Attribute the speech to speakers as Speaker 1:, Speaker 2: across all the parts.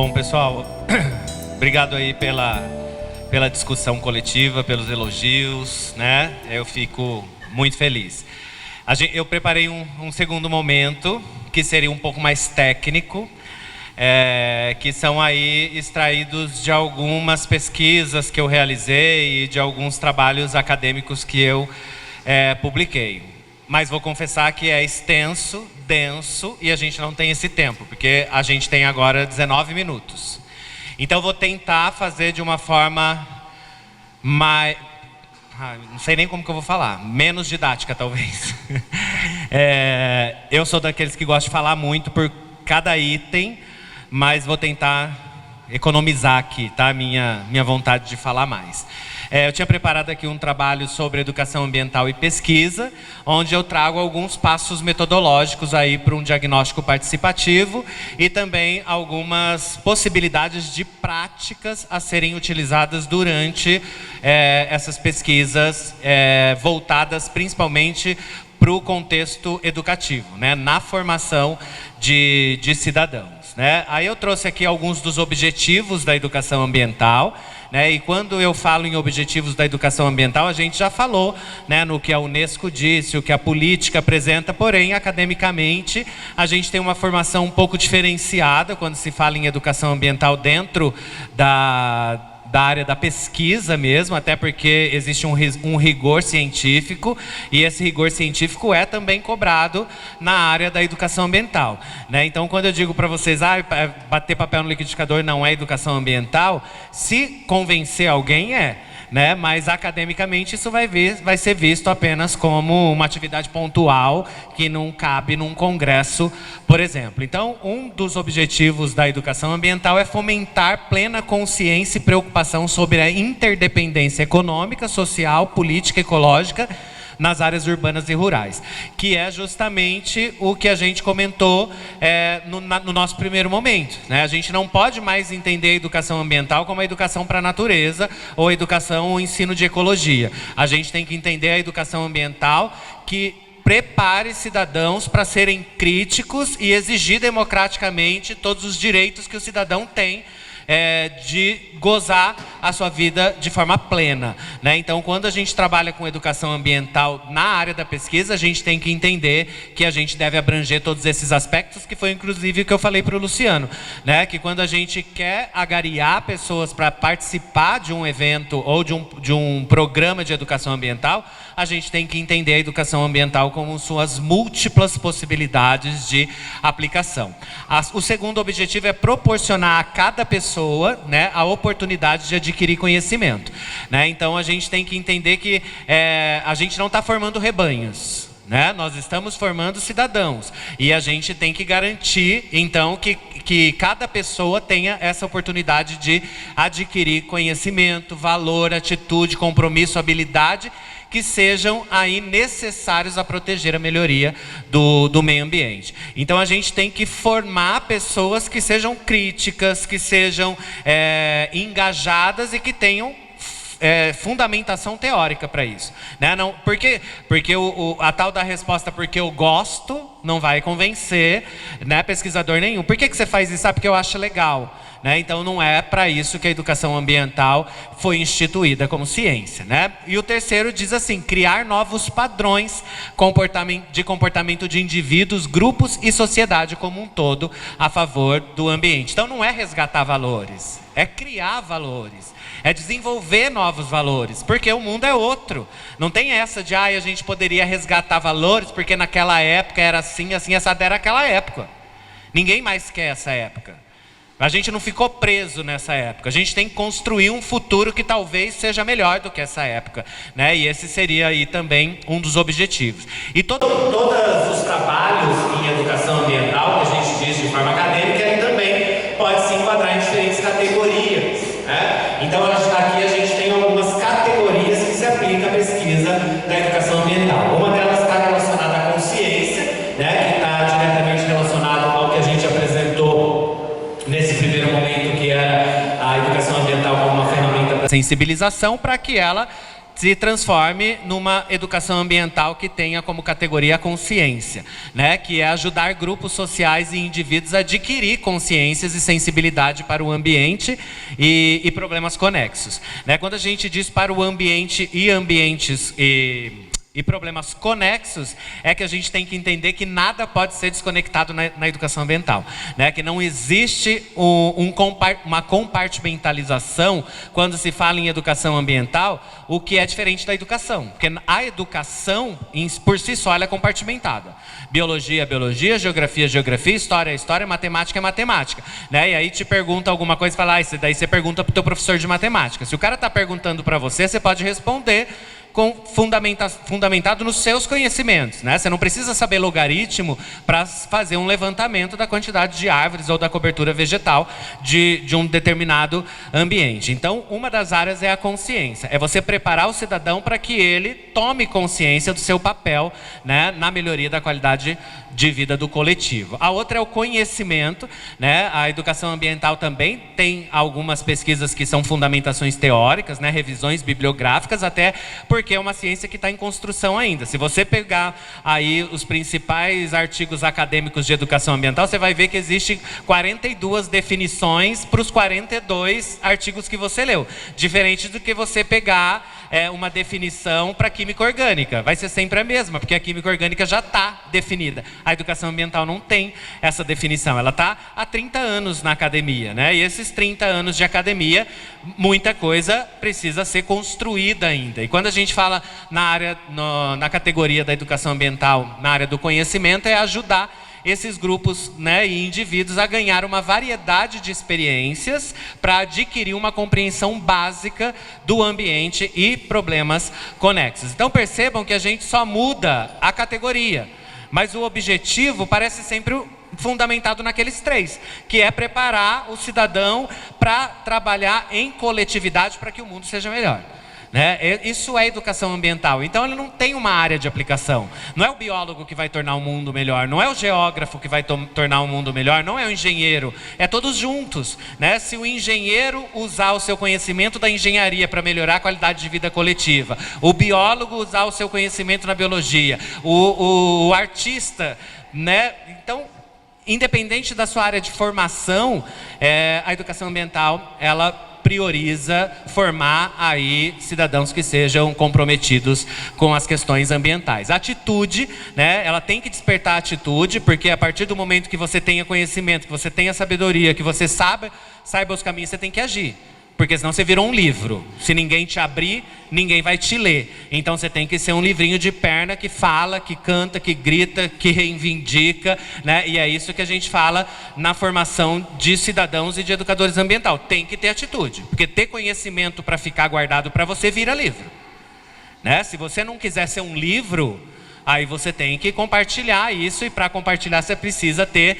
Speaker 1: Bom, pessoal, obrigado aí pela discussão coletiva, pelos elogios, né? Eu fico muito feliz. Eu preparei um segundo momento, que seria um pouco mais técnico, que são aí extraídos de algumas pesquisas que eu realizei e de alguns trabalhos acadêmicos que eu publiquei. Mas vou confessar que é extenso, denso, e a gente não tem esse tempo, porque a gente tem agora 19 minutos. Então vou tentar fazer de uma forma mais... não sei nem como que eu vou falar, menos didática talvez. Eu sou daqueles que gostam de falar muito por cada item, mas vou tentar economizar aqui, tá? Minha vontade de falar mais. Eu tinha preparado aqui um trabalho sobre educação ambiental e pesquisa, onde eu trago alguns passos metodológicos aí para um diagnóstico participativo e também algumas possibilidades de práticas a serem utilizadas durante essas pesquisas voltadas principalmente para o contexto educativo, né, na formação de cidadãos. Né? Aí eu trouxe aqui alguns dos objetivos da educação ambiental, né? E quando eu falo em objetivos da educação ambiental, a gente já falou, né, no que a Unesco disse, o que a política apresenta, porém, academicamente, a gente tem uma formação um pouco diferenciada quando se fala em educação ambiental dentro da área da pesquisa mesmo, até porque existe um rigor científico, e esse rigor científico é também cobrado na área da educação ambiental, né? Então, quando eu digo para vocês, bater papel no liquidificador não é educação ambiental, se convencer alguém né? Mas academicamente isso vai ser visto apenas como uma atividade pontual que não cabe num congresso, por exemplo. Então, um dos objetivos da educação ambiental é fomentar plena consciência e preocupação sobre a interdependência econômica, social, política e ecológica nas áreas urbanas e rurais, que é justamente o que a gente comentou no nosso primeiro momento, né? A gente não pode mais entender a educação ambiental como a educação para a natureza ou a educação ou ensino de ecologia. A gente tem que entender a educação ambiental que prepare cidadãos para serem críticos e exigir democraticamente todos os direitos que o cidadão tem de gozar a sua vida de forma plena, né? Então, quando a gente trabalha com educação ambiental na área da pesquisa, a gente tem que entender que a gente deve abranger todos esses aspectos, que foi inclusive o que eu falei para o Luciano, né? Que quando a gente quer agariar pessoas para participar de um evento ou de um programa de educação ambiental, a gente tem que entender a educação ambiental como suas múltiplas possibilidades de aplicação. O segundo objetivo é proporcionar a cada pessoa, né, a oportunidade de adquirir conhecimento, né? Então a gente tem que entender que a gente não está formando rebanhos, né? Nós estamos formando cidadãos e a gente tem que garantir então que cada pessoa tenha essa oportunidade de adquirir conhecimento, valor, atitude, compromisso, habilidade, que sejam aí necessários a proteger a melhoria do meio ambiente. Então a gente tem que formar pessoas que sejam críticas, que sejam engajadas e que tenham fundamentação teórica para isso, né? Não, porque a tal da resposta porque eu gosto não vai convencer, né, pesquisador nenhum. Por que você faz isso? Porque eu acho legal, né? Então não é para isso que a educação ambiental foi instituída como ciência, né? E o terceiro diz assim: criar novos padrões de comportamento de indivíduos, grupos e sociedade como um todo a favor do ambiente. Então não é resgatar valores, é criar valores, é desenvolver novos valores, porque o mundo é outro. Não tem essa de a gente poderia resgatar valores porque naquela época era assim, essa era aquela época. Ninguém mais quer essa época. A gente não ficou preso nessa época. A gente tem que construir um futuro que talvez seja melhor do que essa época, né? E esse seria aí também um dos objetivos. E todos os trabalhos em educação ambiental, que a gente diz de forma acadêmica, ele também pode se enquadrar em diferentes categorias, né? Então aqui a gente tem algumas categorias que se aplicam à pesquisa da educação ambiental. Uma delas está relacionada à consciência, né? Que está diretamente relacionada ao que a gente apresentou nesse primeiro momento, que era a educação ambiental como uma ferramenta para sensibilização, para que ela se transforme numa educação ambiental que tenha como categoria a consciência, né? Que é ajudar grupos sociais e indivíduos a adquirir consciências e sensibilidade para o ambiente e problemas conexos, né? Quando a gente diz para o ambiente e ambientes e problemas conexos, é que a gente tem que entender que nada pode ser desconectado na educação ambiental, né? Que não existe uma compartimentalização quando se fala em educação ambiental, o que é diferente da educação. Porque a educação, por si só, ela é compartimentada. Biologia é biologia, geografia é geografia, história é história, matemática é matemática, né? E aí te pergunta alguma coisa e fala, daí você pergunta para o teu professor de matemática. Se o cara está perguntando para você, você pode responder fundamentado nos seus conhecimentos, né? Você não precisa saber logaritmo para fazer um levantamento da quantidade de árvores ou da cobertura vegetal de um determinado ambiente. Então, uma das áreas é a consciência. É você preparar o cidadão para que ele tome consciência do seu papel, né, na melhoria da qualidade de vida do coletivo. A outra é o conhecimento, né? A educação ambiental também tem algumas pesquisas que são fundamentações teóricas, né? Revisões bibliográficas, até porque é uma ciência que está em construção ainda. Se você pegar aí os principais artigos acadêmicos de educação ambiental, você vai ver que existe 42 definições para os 42 artigos que você leu. Diferente do que você pegar uma definição para química orgânica. Vai ser sempre a mesma, porque a química orgânica já está definida. A educação ambiental não tem essa definição. Ela está há 30 anos na academia, né? E esses 30 anos de academia, muita coisa precisa ser construída ainda. E quando a gente fala na categoria da educação ambiental, na área do conhecimento, é ajudar esses grupos, né, e indivíduos a ganhar uma variedade de experiências para adquirir uma compreensão básica do ambiente e problemas conexos. Então percebam que a gente só muda a categoria, mas o objetivo parece sempre fundamentado naqueles três, que é preparar o cidadão para trabalhar em coletividade para que o mundo seja melhor. Né? Isso é educação ambiental. Então ele não tem uma área de aplicação. Não é o biólogo que vai tornar o mundo melhor, não é o geógrafo que vai tornar o mundo melhor, não é o engenheiro, é todos juntos, né? Se o engenheiro usar o seu conhecimento da engenharia para melhorar a qualidade de vida coletiva, o biólogo usar o seu conhecimento na biologia, o artista, né? Então, independente da sua área de formação, a educação ambiental, ela prioriza formar aí cidadãos que sejam comprometidos com as questões ambientais. A atitude, né, ela tem que despertar a atitude, porque a partir do momento que você tenha conhecimento, que você tenha sabedoria, que você saiba os caminhos, você tem que agir. Porque senão você virou um livro. Se ninguém te abrir, ninguém vai te ler. Então você tem que ser um livrinho de perna que fala, que canta, que grita, que reivindica, né? E é isso que a gente fala na formação de cidadãos e de educadores ambiental. Tem que ter atitude. Porque ter conhecimento para ficar guardado para você vira livro, né? Se você não quiser ser um livro, aí você tem que compartilhar isso, e para compartilhar você precisa ter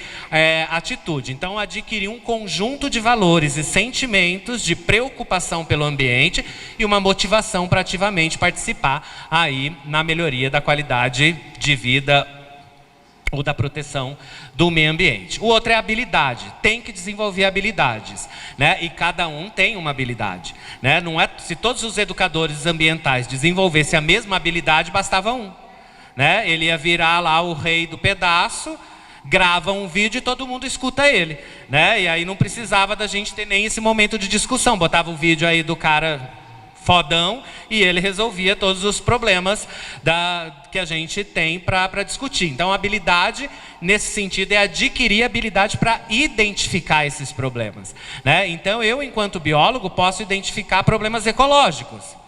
Speaker 1: atitude. Então, adquirir um conjunto de valores e sentimentos de preocupação pelo ambiente e uma motivação para ativamente participar aí na melhoria da qualidade de vida ou da proteção do meio ambiente. O outro é habilidade. Tem que desenvolver habilidades, né? E cada um tem uma habilidade, né? Não é, se todos os educadores ambientais desenvolvessem a mesma habilidade, bastava um. Né? Ele ia virar lá o rei do pedaço, grava um vídeo e todo mundo escuta ele, né? E aí não precisava da gente ter nem esse momento de discussão. Botava o vídeo aí do cara fodão e ele resolvia todos os problemas que a gente tem para discutir. Então a habilidade nesse sentido é adquirir habilidade para identificar esses problemas, né? Então eu, enquanto biólogo, posso identificar problemas ecológicos.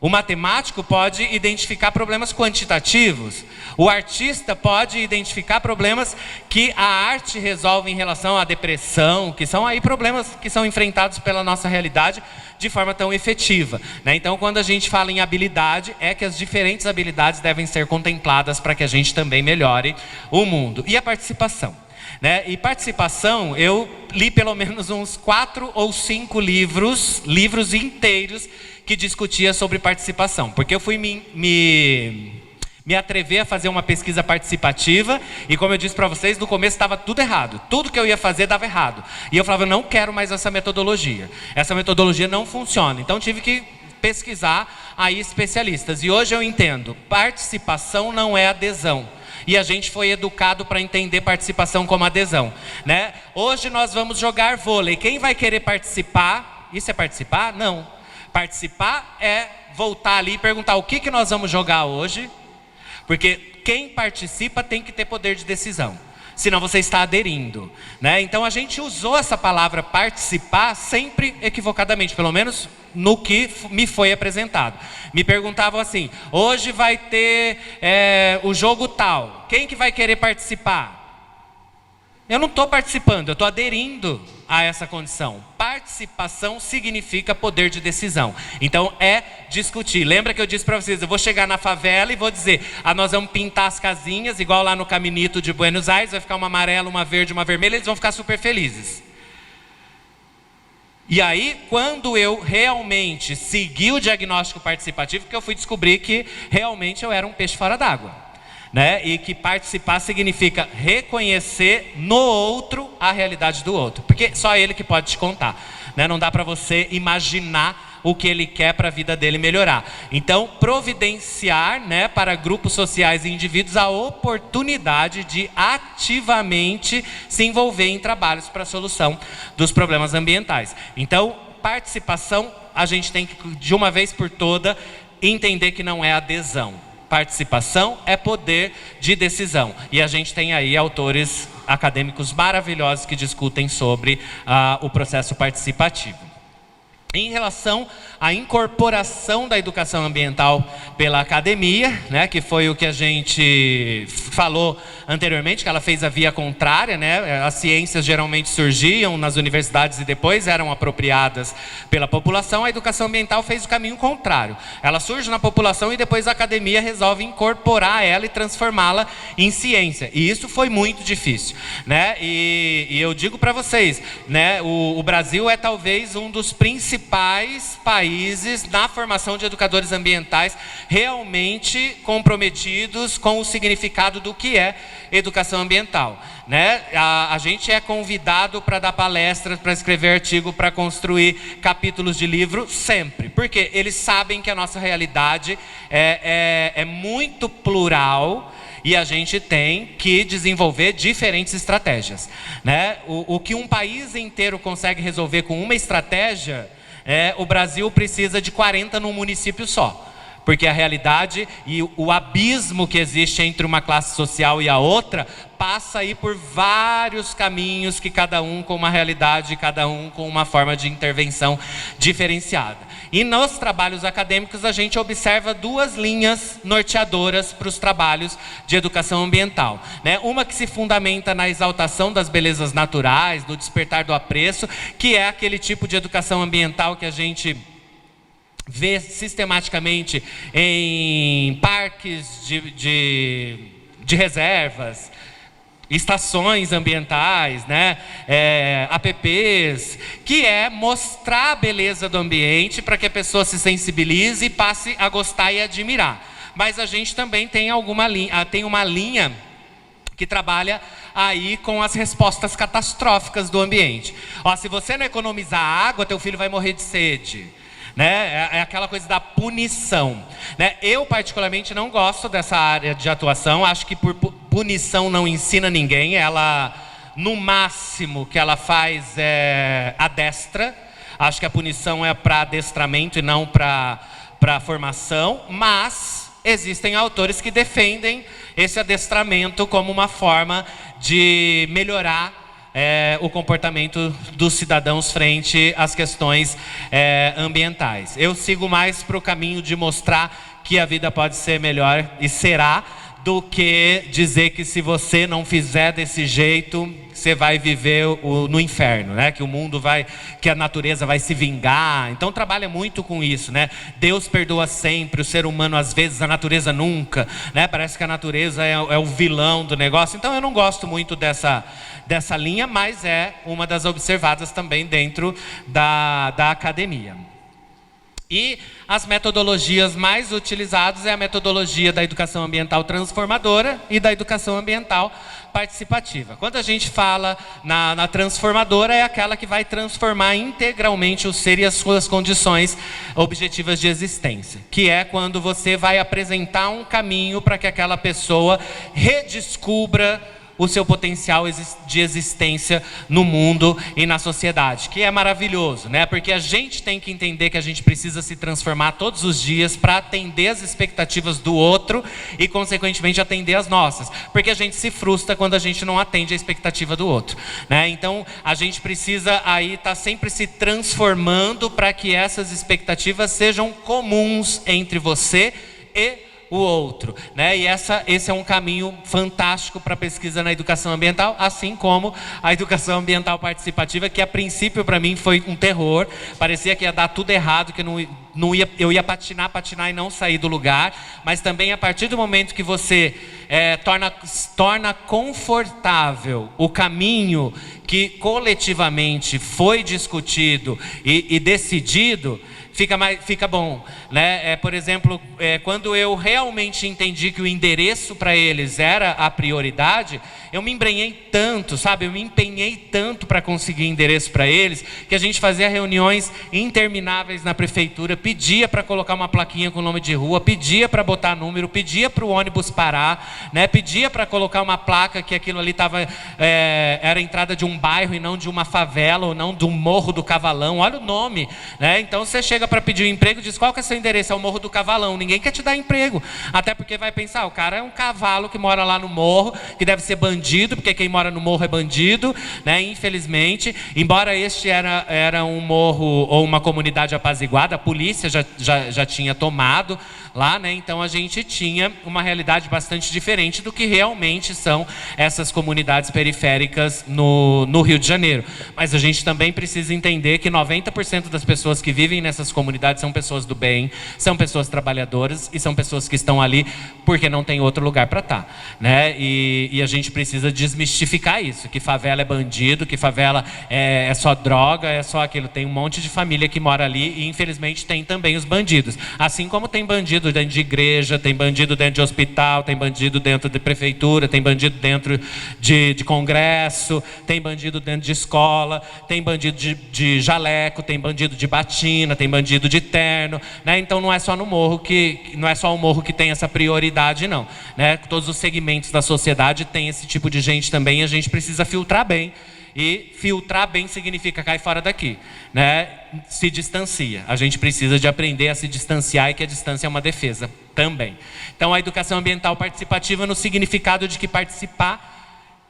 Speaker 1: O matemático pode identificar problemas quantitativos. O artista pode identificar problemas que a arte resolve em relação à depressão, que são aí problemas que são enfrentados pela nossa realidade de forma tão efetiva, né? Então, quando a gente fala em habilidade, é que as diferentes habilidades devem ser contempladas para que a gente também melhore o mundo. E a participação, né? E participação, eu li pelo menos uns 4 ou 5 livros inteiros que discutia sobre participação, porque eu fui me atrever a fazer uma pesquisa participativa e, como eu disse para vocês, no começo estava tudo errado, tudo que eu ia fazer dava errado, e eu falava, eu não quero mais essa metodologia não funciona. Então tive que pesquisar aí especialistas. E hoje eu entendo, participação não é adesão. E a gente foi educado para entender participação como adesão, né? Hoje nós vamos jogar vôlei. Quem vai querer participar? Isso é participar? Não. Participar é voltar ali e perguntar o que nós vamos jogar hoje. Porque quem participa tem que ter poder de decisão. Senão você está aderindo, né? Então a gente usou essa palavra participar sempre equivocadamente, pelo menos no que me foi apresentado. Me perguntavam assim: hoje vai ter o jogo tal, quem que vai querer participar? Eu não estou participando, eu estou aderindo a essa condição. Participação significa poder de decisão. Então é discutir. Lembra que eu disse para vocês, eu vou chegar na favela e vou dizer, nós vamos pintar as casinhas, igual lá no Caminito de Buenos Aires, vai ficar uma amarela, uma verde, uma vermelha, eles vão ficar super felizes. E aí, quando eu realmente segui o diagnóstico participativo, que eu fui descobrir que realmente eu era um peixe fora d'água. Né? E que participar significa reconhecer no outro a realidade do outro, porque só ele que pode te contar, né? Não dá para você imaginar o que ele quer para a vida dele melhorar. Então, providenciar, né, para grupos sociais e indivíduos a oportunidade de ativamente se envolver em trabalhos para a solução dos problemas ambientais. Então, participação, a gente tem que, de uma vez por toda, entender que não é adesão. Participação é poder de decisão. E a gente tem aí autores acadêmicos maravilhosos que discutem sobre o processo participativo. Em relação à incorporação da educação ambiental pela academia, né, que foi o que a gente falou anteriormente, que ela fez a via contrária, né? As ciências geralmente surgiam nas universidades e depois eram apropriadas pela população. A educação ambiental fez o caminho contrário. Ela surge na população e depois a academia resolve incorporar ela e transformá-la em ciência. E isso foi muito difícil, né? E eu digo para vocês, né, o Brasil é talvez um dos principais países na formação de educadores ambientais realmente comprometidos com o significado do que é educação ambiental, né? A gente é convidado para dar palestras, para escrever artigo, para construir capítulos de livro sempre, porque eles sabem que a nossa realidade é muito plural. E a gente tem que desenvolver diferentes estratégias, né? O que um país inteiro consegue resolver com uma estratégia, o Brasil precisa de 40 num município só. Porque a realidade e o abismo que existe entre uma classe social e a outra passa aí por vários caminhos, que cada um com uma realidade, cada um com uma forma de intervenção diferenciada. E nos trabalhos acadêmicos a gente observa duas linhas norteadoras para os trabalhos de educação ambiental, né? Uma que se fundamenta na exaltação das belezas naturais, no despertar do apreço, que é aquele tipo de educação ambiental que a gente vê sistematicamente em parques de reservas, estações ambientais, né? APPs, que é mostrar a beleza do ambiente para que a pessoa se sensibilize e passe a gostar e admirar. Mas a gente também tem uma linha que trabalha aí com as respostas catastróficas do ambiente. Se você não economizar água, teu filho vai morrer de sede. Né? É aquela coisa da punição, né? Eu particularmente não gosto dessa área de atuação. Acho que por punição não ensina ninguém. Ela, no máximo que ela faz é adestra. Acho que a punição é para adestramento e não para formação. Mas existem autores que defendem esse adestramento como uma forma de melhorar o comportamento dos cidadãos frente às questões ambientais. Eu sigo mais para o caminho de mostrar que a vida pode ser melhor e será, do que dizer que se você não fizer desse jeito, você vai viver no inferno, né? Que o mundo que a natureza vai se vingar. Então trabalha muito com isso, né? Deus perdoa sempre, o ser humano às vezes, a natureza nunca, né? Parece que a natureza é o vilão do negócio. Então eu não gosto muito dessa linha, mas é uma das observadas também dentro da academia. E as metodologias mais utilizadas é a metodologia da educação ambiental transformadora e da educação ambiental participativa. Quando a gente fala na transformadora, é aquela que vai transformar integralmente o ser e as suas condições objetivas de existência, que é quando você vai apresentar um caminho para que aquela pessoa redescubra o seu potencial de existência no mundo e na sociedade, que é maravilhoso, né? Porque a gente tem que entender que a gente precisa se transformar todos os dias para atender as expectativas do outro e, consequentemente, atender as nossas. Porque a gente se frustra quando a gente não atende a expectativa do outro, né? Então, a gente precisa aí estar sempre se transformando para que essas expectativas sejam comuns entre você e o outro, né? E esse é um caminho fantástico para a pesquisa na educação ambiental, assim como a educação ambiental participativa, que a princípio para mim foi um terror, parecia que ia dar tudo errado, que eu ia patinar e não sair do lugar, mas também a partir do momento que você torna confortável o caminho que coletivamente foi discutido e decidido, fica bom, né? Por exemplo, quando eu realmente entendi que o endereço para eles era a prioridade, eu me embrenhei tanto, sabe? Eu me empenhei tanto para conseguir endereço para eles, que a gente fazia reuniões intermináveis na prefeitura, pedia para colocar uma plaquinha com nome de rua, pedia para botar número, pedia para o ônibus parar, né? Pedia para colocar uma placa que aquilo ali era a entrada de um bairro e não de uma favela, ou não do Morro do Cavalão. Olha o nome, né? Então você chega para pedir um emprego e diz: qual que é o seu endereço? É o Morro do Cavalão. Ninguém quer te dar emprego, até porque vai pensar, o cara é um cavalo que mora lá no morro, que deve ser bandido, porque quem mora no morro é bandido, né? Infelizmente, embora este era um morro ou uma comunidade apaziguada, a polícia já tinha tomado lá, né? Então a gente tinha uma realidade bastante diferente do que realmente são essas comunidades periféricas no Rio de Janeiro. Mas a gente também precisa entender que 90% das pessoas que vivem nessas comunidades são pessoas do bem, são pessoas trabalhadoras e são pessoas que estão ali porque não tem outro lugar para estar, né? E a gente precisa desmistificar isso, que favela é bandido, que favela é só droga, é só aquilo. Tem um monte de família que mora ali e infelizmente tem também os bandidos. Assim como tem bandido dentro de igreja, tem bandido dentro de hospital, tem bandido dentro de prefeitura, tem bandido dentro de congresso, tem bandido dentro de escola, tem bandido de jaleco, tem bandido de batina, tem bandido de terno, né? Então não é só no morro não é só o morro que tem essa prioridade, não, né? Todos os segmentos da sociedade tem esse tipo de gente também, e a gente precisa filtrar bem. E filtrar bem significa cair fora daqui, né? Se distancia. A gente precisa de aprender a se distanciar, e que a distância é uma defesa também. Então a educação ambiental participativa no significado de que participar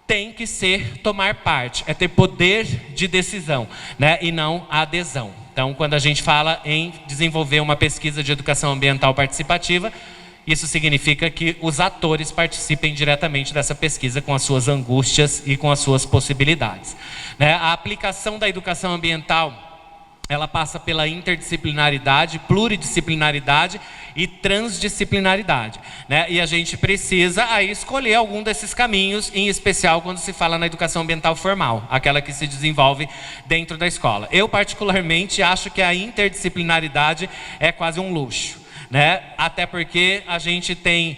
Speaker 1: tem que ser tomar parte, é ter poder de decisão, né? E não adesão. Então quando a gente fala em desenvolver uma pesquisa de educação ambiental participativa, isso significa que os atores participem diretamente dessa pesquisa com as suas angústias e com as suas possibilidades, né? A aplicação da educação ambiental, ela passa pela interdisciplinaridade, pluridisciplinaridade e transdisciplinaridade, né? E a gente precisa aí escolher algum desses caminhos, em especial quando se fala na educação ambiental formal, aquela que se desenvolve dentro da escola. Eu particularmente acho que a interdisciplinaridade é quase um luxo, né? Até porque a gente tem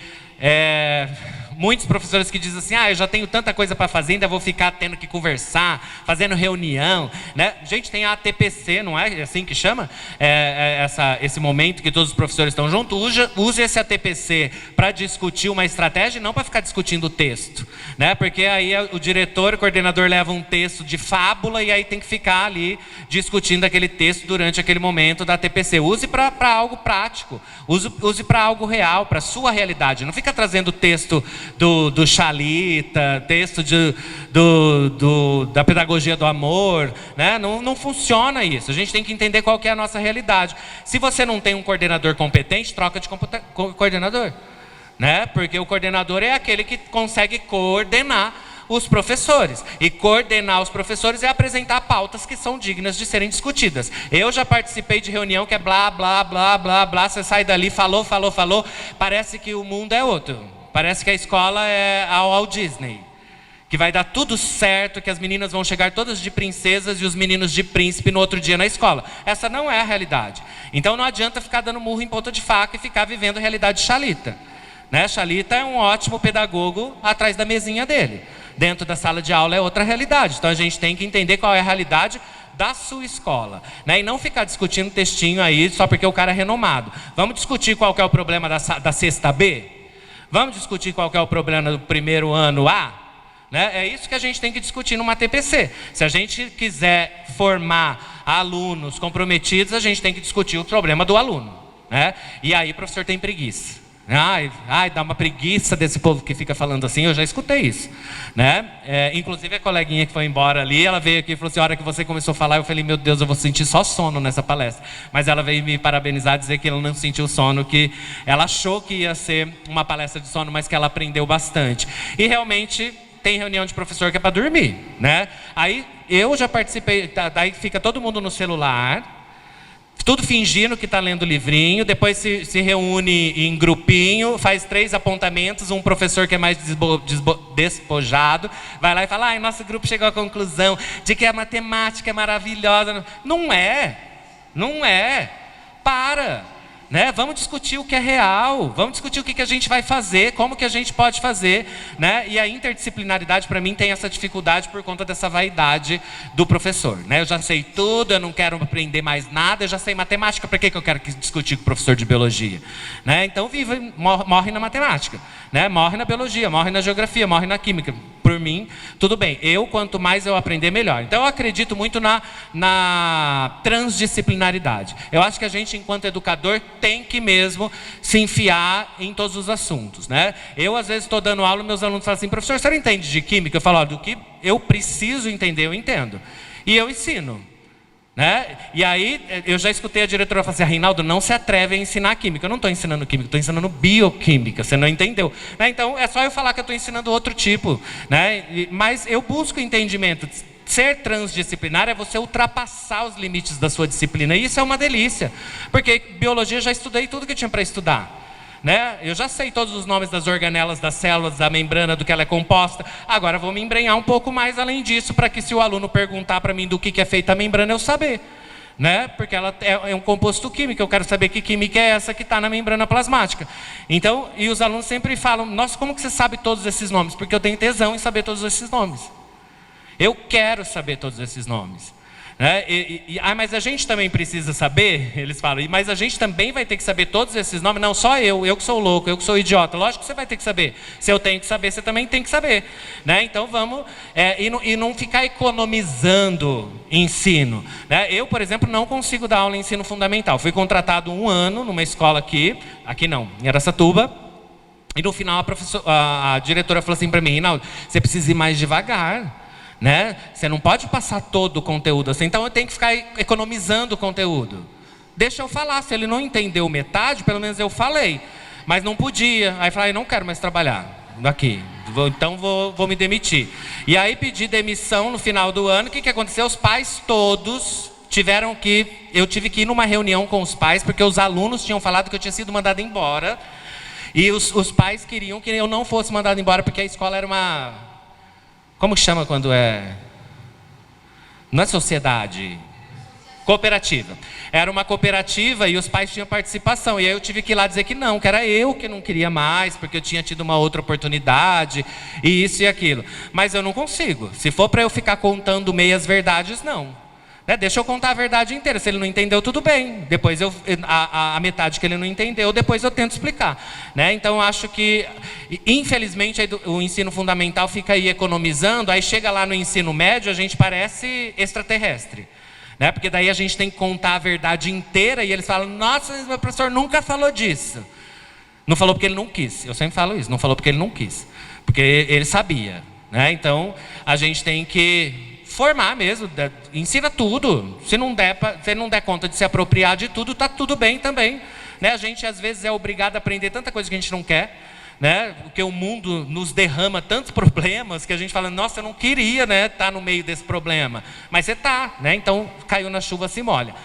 Speaker 1: muitos professores que dizem assim: eu já tenho tanta coisa para fazer, ainda vou ficar tendo que conversar, fazendo reunião, né? Gente, tem a ATPC, não é assim que chama? Esse momento que todos os professores estão juntos. Use esse ATPC para discutir uma estratégia e não para ficar discutindo o texto, né? Porque aí o diretor, o coordenador leva um texto de fábula e aí tem que ficar ali discutindo aquele texto durante aquele momento da ATPC. Use para algo prático, use para algo real, para a sua realidade. Não fica trazendo texto do Xalita, texto da pedagogia do amor, né? Não funciona isso. A gente tem que entender qual que é a nossa realidade. Se você não tem um coordenador competente, troca de coordenador, né? Porque o coordenador é aquele que consegue coordenar os professores, e coordenar os professores é apresentar pautas que são dignas de serem discutidas. Eu já participei de reunião que é blá, blá, blá, blá, blá, você sai dali, falou, parece que o mundo é outro, parece que a escola é ao Disney, que vai dar tudo certo, que as meninas vão chegar todas de princesas e os meninos de príncipe no outro dia na escola. Essa não é a realidade. Então não adianta ficar dando murro em ponta de faca e ficar vivendo a realidade Xalita. Né? Xalita é um ótimo pedagogo atrás da mesinha dele. Dentro da sala de aula é outra realidade. Então a gente tem que entender qual é a realidade da sua escola, né? E não ficar discutindo textinho aí só porque o cara é renomado. Vamos discutir qual que é o problema da sexta B? Vamos discutir qual que é o problema do primeiro ano A? Né? É isso que a gente tem que discutir numa TPC. Se a gente quiser formar alunos comprometidos, a gente tem que discutir o problema do aluno, né? E aí o professor tem preguiça. Ai, dá uma preguiça desse povo que fica falando assim, eu já escutei isso, né? Inclusive a coleguinha que foi embora ali, ela veio aqui e falou assim, a hora que você começou a falar, eu falei, meu Deus, eu vou sentir só sono nessa palestra. Mas ela veio me parabenizar, dizer que ela não sentiu sono, que ela achou que ia ser uma palestra de sono, mas que ela aprendeu bastante. E realmente tem reunião de professor que é para dormir, né? Aí eu já participei, daí fica todo mundo no celular, tudo fingindo que está lendo livrinho, depois se reúne em grupinho, faz 3 apontamentos, um professor que é mais despojado, vai lá e fala, nosso grupo chegou à conclusão de que a matemática é maravilhosa. Não é, para. Né? Vamos discutir o que é real, vamos discutir o que a gente vai fazer, como que a gente pode fazer, né? E a interdisciplinaridade para mim tem essa dificuldade por conta dessa vaidade do professor, né? Eu já sei tudo, eu não quero aprender mais nada, eu já sei matemática, para que eu quero discutir com o professor de biologia, né? Então morre na matemática, né? Morre na biologia, morre na geografia, morre na química. Por mim, tudo bem. Quanto mais eu aprender, melhor. Então eu acredito muito na transdisciplinaridade. Eu acho que a gente, enquanto educador, tem que mesmo se enfiar em todos os assuntos, né? Eu, às vezes, estou dando aula e meus alunos falam assim, professor, você não entende de química? Eu falo, do que eu preciso entender, eu entendo. E eu ensino. Né? E aí, eu já escutei a diretora falar assim, Reinaldo, não se atreve a ensinar química. Eu não estou ensinando química, estou ensinando bioquímica, você não entendeu, né? Então, é só eu falar que eu estou ensinando outro tipo, né? Mas eu busco entendimento. Ser transdisciplinar é você ultrapassar os limites da sua disciplina, e isso é uma delícia, porque biologia eu já estudei tudo que tinha para estudar. Né? Eu já sei todos os nomes das organelas, das células, da membrana, do que ela é composta. Agora vou me embrenhar um pouco mais além disso, para que se o aluno perguntar para mim do que é feita a membrana, eu saber. Né? Porque ela é um composto químico, eu quero saber que química é essa que está na membrana plasmática. Então, e os alunos sempre falam, nossa, como que você sabe todos esses nomes? Porque eu tenho tesão em saber todos esses nomes. Eu quero saber todos esses nomes. Né? Mas a gente também precisa saber, eles falam, mas a gente também vai ter que saber todos esses nomes. Não, só eu que sou louco, eu que sou idiota. Lógico que você vai ter que saber. Se eu tenho que saber, você também tem que saber. Né? Então vamos, e não ficar economizando ensino. Né? Eu, por exemplo, não consigo dar aula em ensino fundamental. Fui contratado 1 ano numa escola aqui não, em Araçatuba. E no final a diretora falou assim para mim, Reinaldo, você precisa ir mais devagar. Né? Você não pode passar todo o conteúdo assim, então eu tenho que ficar economizando o conteúdo. Deixa eu falar, se ele não entendeu metade, pelo menos eu falei. Mas não podia, aí falei, não quero mais trabalhar daqui, então vou me demitir. E aí pedi demissão no final do ano. O que aconteceu? Os pais todos eu tive que ir numa reunião com os pais, porque os alunos tinham falado que eu tinha sido mandado embora. E os pais queriam que eu não fosse mandado embora, porque a escola era uma... Como chama quando é? Não é sociedade. Cooperativa. Era uma cooperativa e os pais tinham participação. E aí eu tive que ir lá dizer que não, que era eu que não queria mais, porque eu tinha tido uma outra oportunidade, e isso e aquilo. Mas eu não consigo. Se for para eu ficar contando meias verdades, não. Né? Deixa eu contar a verdade inteira. Se ele não entendeu, tudo bem. Depois a metade que ele não entendeu, depois eu tento explicar. Né? Então eu acho que, infelizmente, o ensino fundamental fica aí economizando. Aí chega lá no ensino médio, a gente parece extraterrestre. Né? Porque daí a gente tem que contar a verdade inteira e eles falam, nossa, meu professor nunca falou disso. Não falou porque ele não quis. Eu sempre falo isso, não falou porque ele não quis. Porque ele sabia. Né? Então a gente tem que formar mesmo, ensina tudo. Se não der conta de se apropriar de tudo, está tudo bem também. Né? A gente às vezes é obrigado a aprender tanta coisa que a gente não quer, né? Porque o mundo nos derrama tantos problemas que a gente fala, nossa, eu não queria, né, estar no meio desse problema. Mas você está, né? Então caiu na chuva, se molha.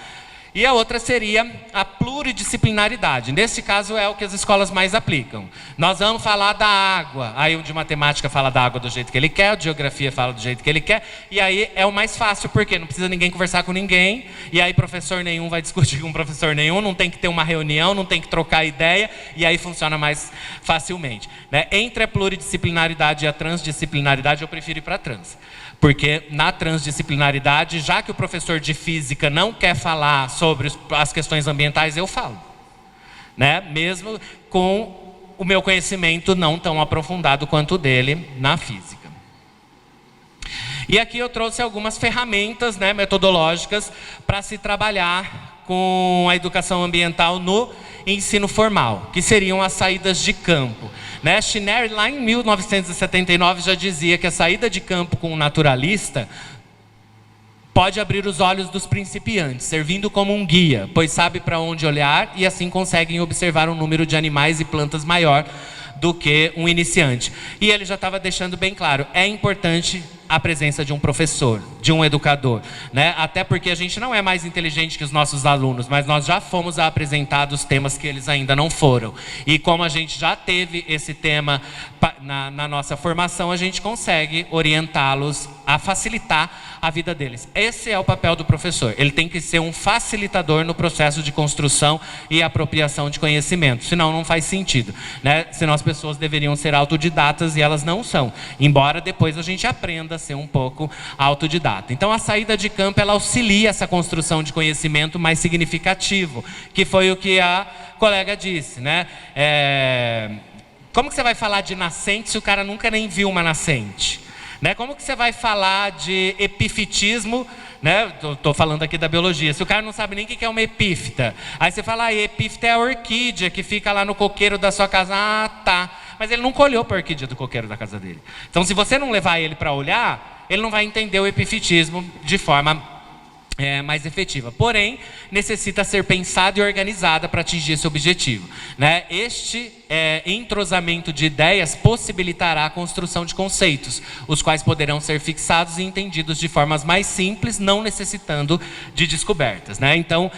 Speaker 1: E a outra seria a pluridisciplinaridade. Nesse caso é o que as escolas mais aplicam. Nós vamos falar da água. Aí o de matemática fala da água do jeito que ele quer, o de geografia fala do jeito que ele quer. E aí é o mais fácil, porque não precisa ninguém conversar com ninguém. E aí professor nenhum vai discutir com professor nenhum. Não tem que ter uma reunião, não tem que trocar ideia. E aí funciona mais facilmente, né? Entre a pluridisciplinaridade e a transdisciplinaridade, eu prefiro ir para a trans. Porque na transdisciplinaridade, já que o professor de física não quer falar sobre as questões ambientais, eu falo, né? Mesmo com o meu conhecimento não tão aprofundado quanto o dele na física. E aqui eu trouxe algumas ferramentas, né, metodológicas para se trabalhar com a educação ambiental no ensino formal, que seriam as saídas de campo, né? Schneer, lá em 1979, já dizia que a saída de campo com um naturalista pode abrir os olhos dos principiantes, servindo como um guia, pois sabe para onde olhar e assim conseguem observar um número de animais e plantas maior do que um iniciante. E ele já estava deixando bem claro, é importante a presença de um professor, de um educador, né? Até porque a gente não é mais inteligente que os nossos alunos, mas nós já fomos apresentados temas que eles ainda não foram. E como a gente já teve esse tema na nossa formação, a gente consegue orientá-los a facilitar a vida deles. Esse é o papel do professor. Ele tem que ser um facilitador no processo de construção e apropriação de conhecimento. Senão não faz sentido, né? Senão as pessoas deveriam ser autodidatas e elas não são. Embora depois a gente aprenda a ser um pouco autodidata. Então a saída de campo, ela auxilia essa construção de conhecimento mais significativo, que foi o que a colega disse, né? Como que você vai falar de nascente se o cara nunca nem viu uma nascente? Né? Como que você vai falar de epifitismo, né? Estou falando aqui da biologia, se o cara não sabe nem o que é uma epífita. Aí você fala, epífita é a orquídea que fica lá no coqueiro da sua casa. Ah, tá. Mas ele nunca olhou para a orquídea do coqueiro da casa dele. Então, se você não levar ele para olhar, ele não vai entender o epifitismo de forma mais efetiva. Porém, necessita ser pensada e organizada para atingir esse objetivo, né? Este entrosamento de ideias possibilitará a construção de conceitos, os quais poderão ser fixados e entendidos de formas mais simples, não necessitando de descobertas, né? Então,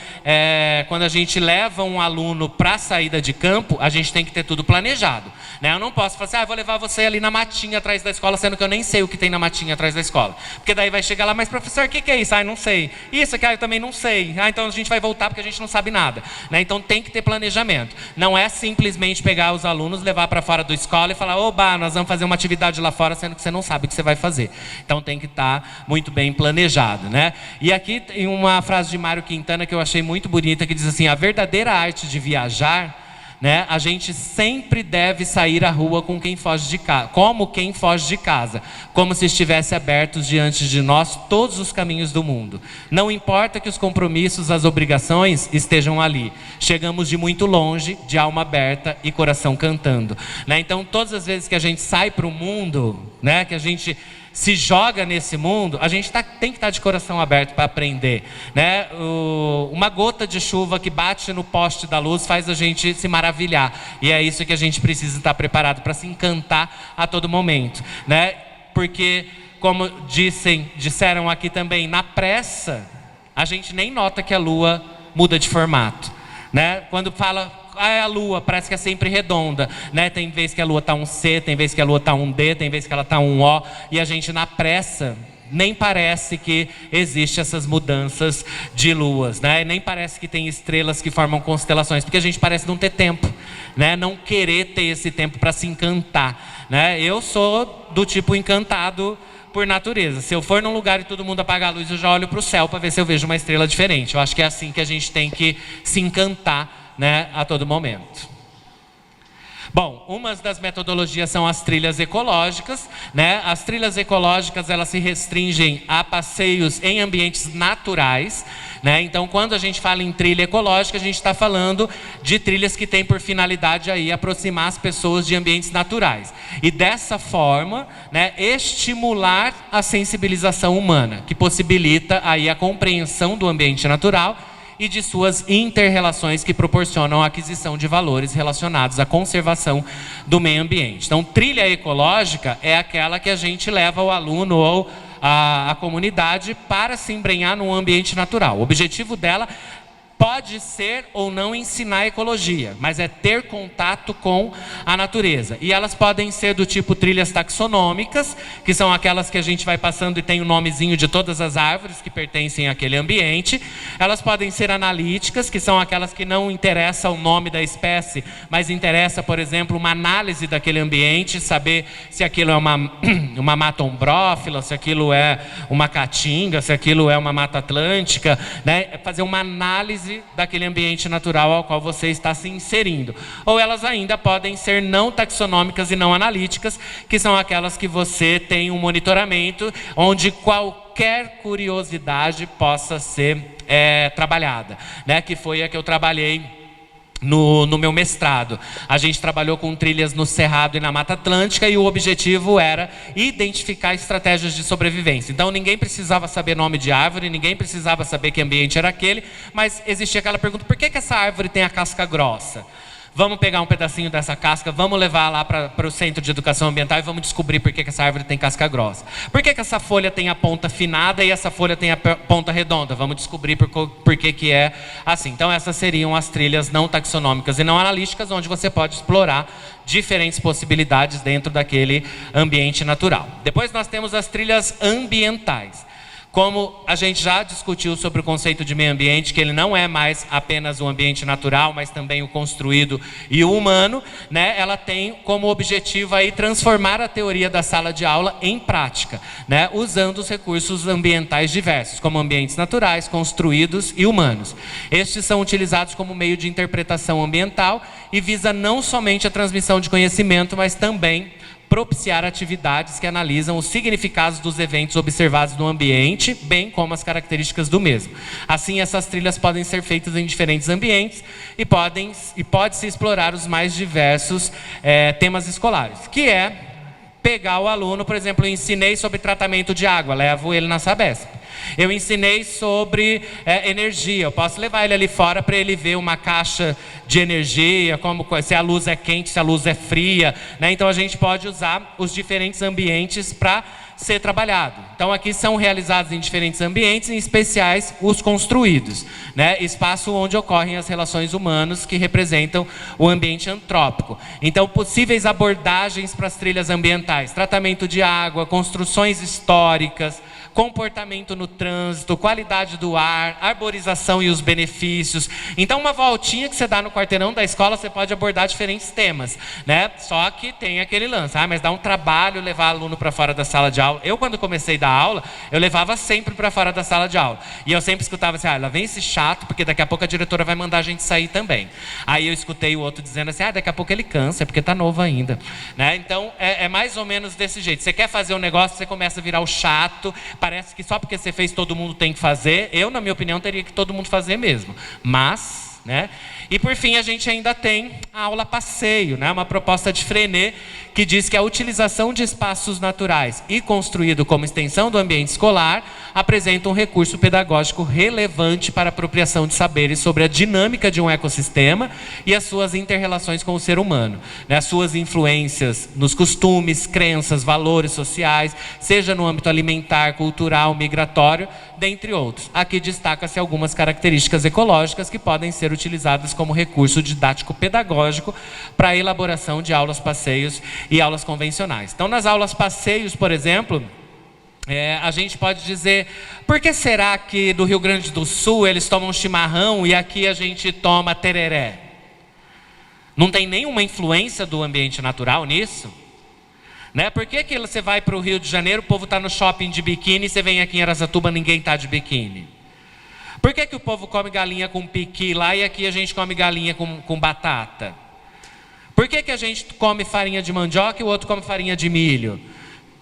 Speaker 1: quando a gente leva um aluno para a saída de campo, a gente tem que ter tudo planejado, né? Eu não posso falar assim, vou levar você ali na matinha atrás da escola, sendo que eu nem sei o que tem na matinha atrás da escola. Porque daí vai chegar lá, mas professor, o que é isso? Não sei. Isso aqui eu também não sei. Então a gente vai voltar porque a gente não sabe nada, né? Então tem que ter planejamento. Não é simplesmente pegar os alunos, levar para fora da escola e falar, oba, nós vamos fazer uma atividade lá fora, sendo que você não sabe o que você vai fazer. Então tem que estar muito bem planejado, né? E aqui tem uma frase de Mário Quintana que eu achei muito bonita, que diz assim, a verdadeira arte de viajar, né? A gente sempre deve sair à rua com quem foge de casa, como quem foge de casa, como se estivesse abertos diante de nós todos os caminhos do mundo. Não importa que os compromissos, as obrigações estejam ali. Chegamos de muito longe, de alma aberta e coração cantando, né? Então, todas as vezes que a gente sai para o mundo, né? Que a gente se joga nesse mundo, a gente tem que estar de coração aberto para aprender, né? Uma gota de chuva que bate no poste da luz faz a gente se maravilhar. E é isso que a gente precisa estar preparado para se encantar a todo momento, né? Porque, como disseram aqui também, na pressa, a gente nem nota que a lua muda de formato, né? Quando fala, a lua parece que é sempre redonda, né? Tem vez que a lua está um C, tem vez que a lua está um D, tem vez que ela está um O, e a gente na pressa nem parece que existe essas mudanças de luas, né? Nem parece que tem estrelas que formam constelações, porque a gente parece não ter tempo, né? Não querer ter esse tempo para se encantar, né? Eu sou do tipo encantado por natureza. Se eu for num lugar e todo mundo apagar a luz, eu já olho para o céu para ver se eu vejo uma estrela diferente. Eu acho que é assim que a gente tem que se encantar, né, a todo momento. Bom, umas das metodologias são as trilhas ecológicas, né? As trilhas ecológicas, elas se restringem a passeios em ambientes naturais, né? Então, quando a gente fala em trilha ecológica, a gente está falando de trilhas que têm por finalidade aí aproximar as pessoas de ambientes naturais. E dessa forma, né, estimular a sensibilização humana, que possibilita aí a compreensão do ambiente natural e de suas inter-relações que proporcionam a aquisição de valores relacionados à conservação do meio ambiente. Então, trilha ecológica é aquela que a gente leva o aluno ou a comunidade para se embrenhar num ambiente natural. O objetivo dela Pode ser ou não ensinar ecologia, mas é ter contato com a natureza. E elas podem ser do tipo trilhas taxonômicas, que são aquelas que a gente vai passando e tem o nomezinho de todas as árvores que pertencem àquele ambiente. Elas podem ser analíticas, que são aquelas que não interessa o nome da espécie, mas interessa, por exemplo, uma análise daquele ambiente, saber se aquilo é uma mata ombrófila, se aquilo é uma caatinga, se aquilo é uma mata atlântica, né? É fazer uma análise daquele ambiente natural ao qual você está se inserindo. Ou elas ainda podem ser não taxonômicas e não analíticas, que são aquelas que você tem um monitoramento, onde qualquer curiosidade possa ser trabalhada, né? Que foi a que eu trabalhei no meu mestrado. A gente trabalhou com trilhas no Cerrado e na Mata Atlântica e o objetivo era identificar estratégias de sobrevivência. Então ninguém precisava saber nome de árvore, ninguém precisava saber que ambiente era aquele, mas existia aquela pergunta: por que essa árvore tem a casca grossa? Vamos pegar um pedacinho dessa casca, vamos levar lá para o Centro de Educação Ambiental e vamos descobrir por que essa árvore tem casca grossa. Por que essa folha tem a ponta afinada e essa folha tem a ponta redonda? Vamos descobrir por que é assim. Então essas seriam as trilhas não taxonômicas e não analíticas, onde você pode explorar diferentes possibilidades dentro daquele ambiente natural. Depois nós temos as trilhas ambientais. Como a gente já discutiu sobre o conceito de meio ambiente, que ele não é mais apenas o ambiente natural, mas também o construído e o humano, né? Ela tem como objetivo aí transformar a teoria da sala de aula em prática, né? Usando os recursos ambientais diversos, como ambientes naturais, construídos e humanos. Estes são utilizados como meio de interpretação ambiental e visa não somente a transmissão de conhecimento, mas também propiciar atividades que analisam os significados dos eventos observados no ambiente, bem como as características do mesmo. Assim, essas trilhas podem ser feitas em diferentes ambientes e pode-se explorar os mais diversos temas escolares, que é pegar o aluno, por exemplo, eu ensinei sobre tratamento de água, levo ele na Sabesp. Eu ensinei sobre energia, eu posso levar ele ali fora para ele ver uma caixa de energia, se a luz é quente, se a luz é fria, né? Então a gente pode usar os diferentes ambientes para ser trabalhado. Então aqui são realizados em diferentes ambientes, em especiais os construídos, né? Espaço onde ocorrem as relações humanas que representam o ambiente antrópico. Então possíveis abordagens para as trilhas ambientais: tratamento de água, construções históricas, comportamento no trânsito, qualidade do ar, arborização e os benefícios. Então uma voltinha que você dá no quarteirão da escola, você pode abordar diferentes temas, né? Só que tem aquele lance, mas dá um trabalho levar aluno para fora da sala de aula. Eu, quando comecei a dar aula, eu levava sempre para fora da sala de aula. E eu sempre escutava assim: lá vem esse chato, porque daqui a pouco a diretora vai mandar a gente sair também. Aí eu escutei o outro dizendo assim: daqui a pouco ele cansa, porque está novo ainda, né? Então é mais ou menos desse jeito. Você quer fazer um negócio, você começa a virar o chato. Parece que só porque você fez, todo mundo tem que fazer. Eu, na minha opinião, teria que todo mundo fazer mesmo. Mas, né? E por fim, a gente ainda tem a aula passeio, né? Uma proposta de Freinet, que diz que a utilização de espaços naturais e construído como extensão do ambiente escolar apresenta um recurso pedagógico relevante para a apropriação de saberes sobre a dinâmica de um ecossistema e as suas interrelações com o ser humano, né? As suas influências nos costumes, crenças, valores sociais, seja no âmbito alimentar, cultural, migratório, dentre outros. Aqui destaca-se algumas características ecológicas que podem ser utilizadas como recurso didático pedagógico para a elaboração de aulas passeios e aulas convencionais. Então, nas aulas passeios, por exemplo, a gente pode dizer: por que será que do Rio Grande do Sul eles tomam chimarrão e aqui a gente toma tereré? Não tem nenhuma influência do ambiente natural nisso? Né? Por que você vai para o Rio de Janeiro, o povo está no shopping de biquíni, e você vem aqui em Araçatuba, ninguém está de biquíni? Por que o povo come galinha com piqui lá e aqui a gente come galinha com batata? Por que a gente come farinha de mandioca e o outro come farinha de milho?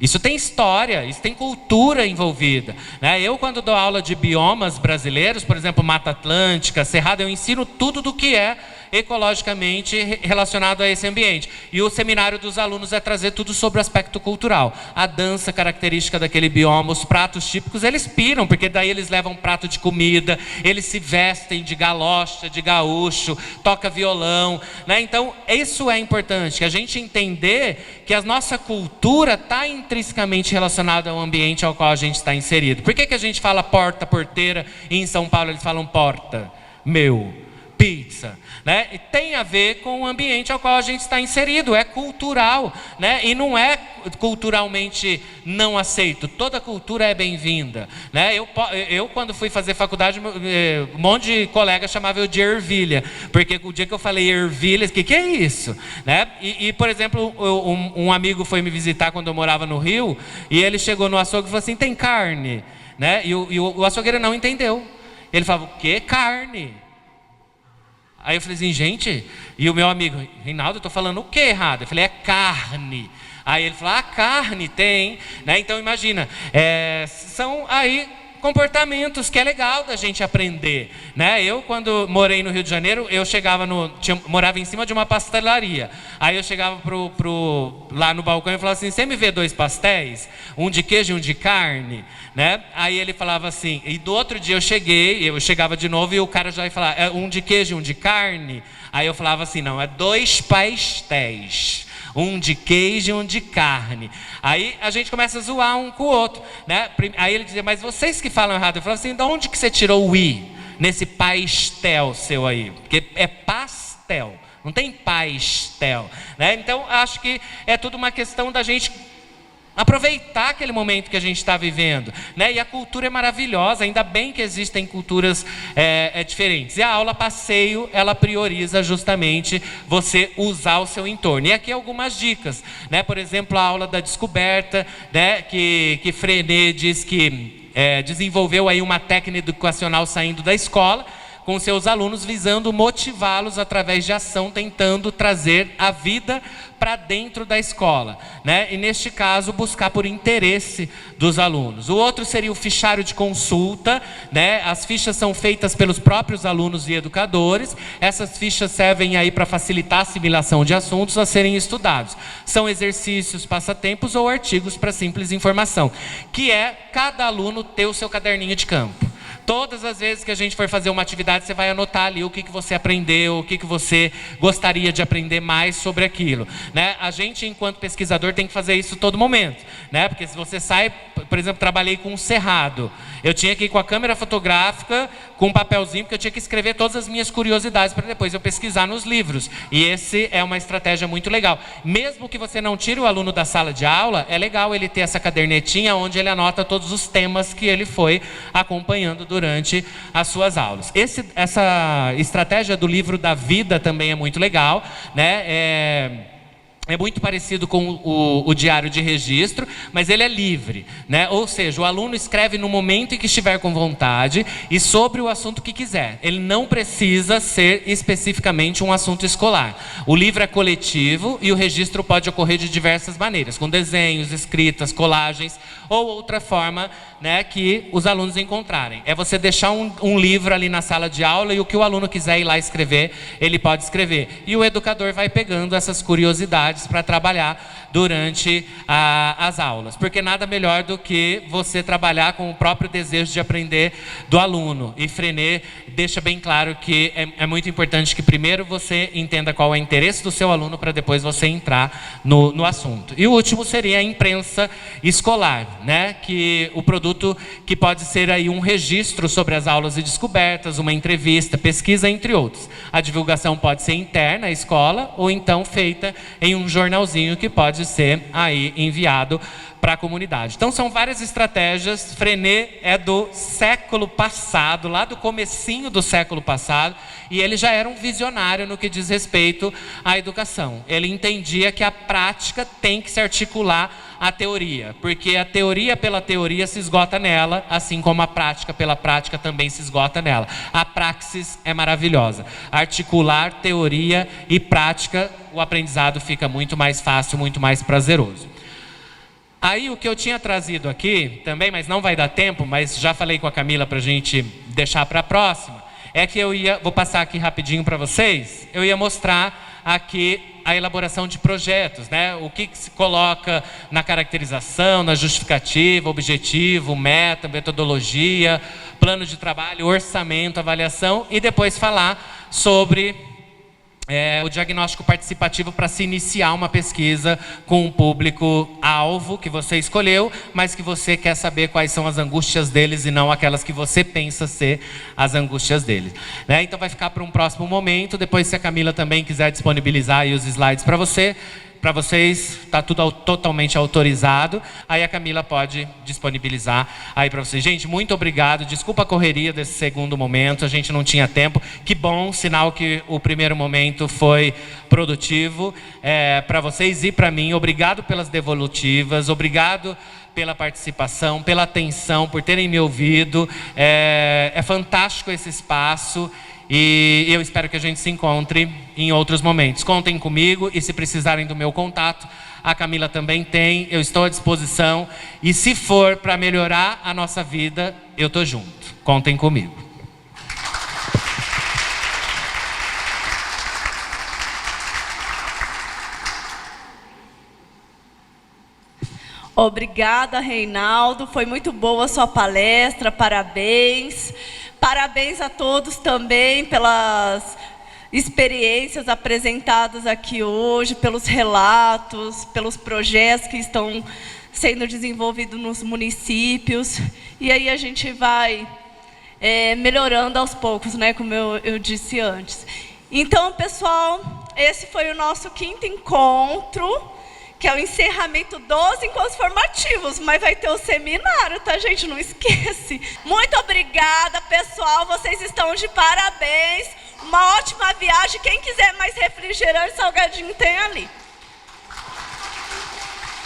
Speaker 1: Isso tem história, isso tem cultura envolvida, né? Eu, quando dou aula de biomas brasileiros, por exemplo, Mata Atlântica, Cerrado, eu ensino tudo do que é ecologicamente relacionado a esse ambiente. E o seminário dos alunos é trazer tudo sobre o aspecto cultural. A dança característica daquele bioma, os pratos típicos, eles piram, porque daí eles levam um prato de comida, eles se vestem de galocha, de gaúcho, toca violão, né? Então, isso é importante, que a gente entender que a nossa cultura está intrinsecamente relacionada ao ambiente ao qual a gente está inserido. Por que a gente fala porta, porteira, e em São Paulo eles falam porta? meu, pizza, né? E tem a ver com o ambiente ao qual a gente está inserido, é cultural, né? E não é culturalmente não aceito, toda cultura é bem-vinda, né? Eu quando fui fazer faculdade, um monte de colega chamava eu de ervilha, porque o dia que eu falei ervilha, o que é isso? Né? Por exemplo, um amigo foi me visitar quando eu morava no Rio, e ele chegou no açougue e falou assim, tem carne? Né? E o açougueiro não entendeu, ele falava, o que? Carne? Aí eu falei assim, gente, e o meu amigo, Reinaldo, eu estou falando o que errado? Eu falei, é carne. Aí ele falou, carne tem, né? Então imagina, são aí comportamentos que é legal da gente aprender, né? Eu quando morei no Rio de Janeiro, eu chegava morava em cima de uma pastelaria. Aí eu chegava lá no balcão e falava assim, você me vê 2 pastéis? Um de queijo e um de carne, né? Aí ele falava assim, e do outro dia eu chegava de novo e o cara já ia falar, é um de queijo e um de carne? Aí eu falava assim, não, é 2 pastéis. Um de queijo e um de carne. Aí a gente começa a zoar um com o outro, né? Aí ele dizia, mas vocês que falam errado. Eu falava assim, de onde que você tirou o i nesse pastel seu aí? Porque é pastel, não tem pastel, né? Então acho que é tudo uma questão da gente aproveitar aquele momento que a gente está vivendo, né? E a cultura é maravilhosa, ainda bem que existem culturas diferentes. E a aula passeio, ela prioriza justamente você usar o seu entorno. E aqui algumas dicas, né? Por exemplo, a aula da descoberta, né? Que Freinet diz que desenvolveu aí uma técnica educacional saindo da escola, com seus alunos, visando motivá-los através de ação, tentando trazer a vida para dentro da escola, né? E neste caso, buscar por interesse dos alunos. O outro seria o fichário de consulta, né? As fichas são feitas pelos próprios alunos e educadores. Essas fichas servem aí para facilitar a assimilação de assuntos a serem estudados. São exercícios, passatempos ou artigos para simples informação, que é cada aluno ter o seu caderninho de campo. Todas as vezes que a gente for fazer uma atividade, você vai anotar ali o que você aprendeu, o que você gostaria de aprender mais sobre aquilo, né? A gente, enquanto pesquisador, tem que fazer isso todo momento, né? Porque se você sai, por exemplo, trabalhei com um cerrado, eu tinha que ir com a câmera fotográfica, com um papelzinho, porque eu tinha que escrever todas as minhas curiosidades para depois eu pesquisar nos livros. E esse é uma estratégia muito legal. Mesmo que você não tire o aluno da sala de aula, é legal ele ter essa cadernetinha onde ele anota todos os temas que ele foi acompanhando durante as suas aulas. Essa estratégia do livro da vida também é muito legal, né? É muito parecido com o diário de registro, mas ele é livre, né? Ou seja, o aluno escreve no momento em que estiver com vontade e sobre o assunto que quiser. Ele não precisa ser especificamente um assunto escolar. O livro é coletivo e o registro pode ocorrer de diversas maneiras, com desenhos, escritas, colagens ou outra forma, né, que os alunos encontrarem. É você deixar um livro ali na sala de aula e o que o aluno quiser ir lá escrever, ele pode escrever. E o educador vai pegando essas curiosidades para trabalhar durante as aulas, porque nada melhor do que você trabalhar com o próprio desejo de aprender do aluno. E Freinet deixa bem claro que é muito importante que primeiro você entenda qual é o interesse do seu aluno para depois você entrar no assunto. E o último seria a imprensa escolar, né? Que o produto que pode ser aí um registro sobre as aulas e descobertas, uma entrevista, pesquisa, entre outros. A divulgação pode ser interna à escola ou então feita em um jornalzinho que pode ser aí enviado para a comunidade. Então são várias estratégias. Freinet é do século passado, lá do comecinho do século passado, e ele já era um visionário no que diz respeito à educação. Ele entendia que a prática tem que se articular à teoria, porque a teoria pela teoria se esgota nela, assim como a prática pela prática também se esgota nela. A praxis é maravilhosa. Articular teoria e prática, o aprendizado fica muito mais fácil, muito mais prazeroso. Aí o que eu tinha trazido aqui também, mas não vai dar tempo, mas já falei com a Camila para a gente deixar para a próxima, é que vou passar aqui rapidinho para vocês, eu ia mostrar aqui a elaboração de projetos, né? O que se coloca na caracterização, na justificativa, objetivo, meta, metodologia, plano de trabalho, orçamento, avaliação, e depois falar sobre o diagnóstico participativo para se iniciar uma pesquisa com um público-alvo que você escolheu, mas que você quer saber quais são as angústias deles e não aquelas que você pensa ser as angústias deles. Né? Então vai ficar para um próximo momento. Depois, se a Camila também quiser disponibilizar aí os slides para vocês, está tudo totalmente autorizado. Aí a Camila pode disponibilizar aí para vocês. Gente, muito obrigado. Desculpa a correria desse segundo momento, a gente não tinha tempo. Que bom, sinal que o primeiro momento foi produtivo para vocês e para mim. Obrigado pelas devolutivas, obrigado pela participação, pela atenção, por terem me ouvido. É fantástico esse espaço. E eu espero que a gente se encontre em outros momentos. Contem comigo e se precisarem do meu contato, a Camila também tem, eu estou à disposição. E se for para melhorar a nossa vida, eu estou junto. Contem comigo.
Speaker 2: Obrigada, Reinaldo. Foi muito boa a sua palestra, parabéns. Parabéns a todos também pelas experiências apresentadas aqui hoje, pelos relatos, pelos projetos que estão sendo desenvolvidos nos municípios. E aí a gente vai melhorando aos poucos, né, como eu disse antes. Então, pessoal, esse foi o nosso 5º encontro, que é o encerramento dos encontros formativos, mas vai ter o seminário, tá, gente? Não esquece. Muito obrigada, pessoal, vocês estão de parabéns. Uma ótima viagem. Quem quiser mais refrigerante, salgadinho tem ali.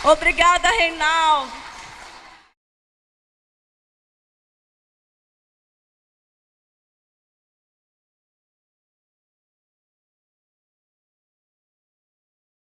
Speaker 2: Obrigada, Reinaldo.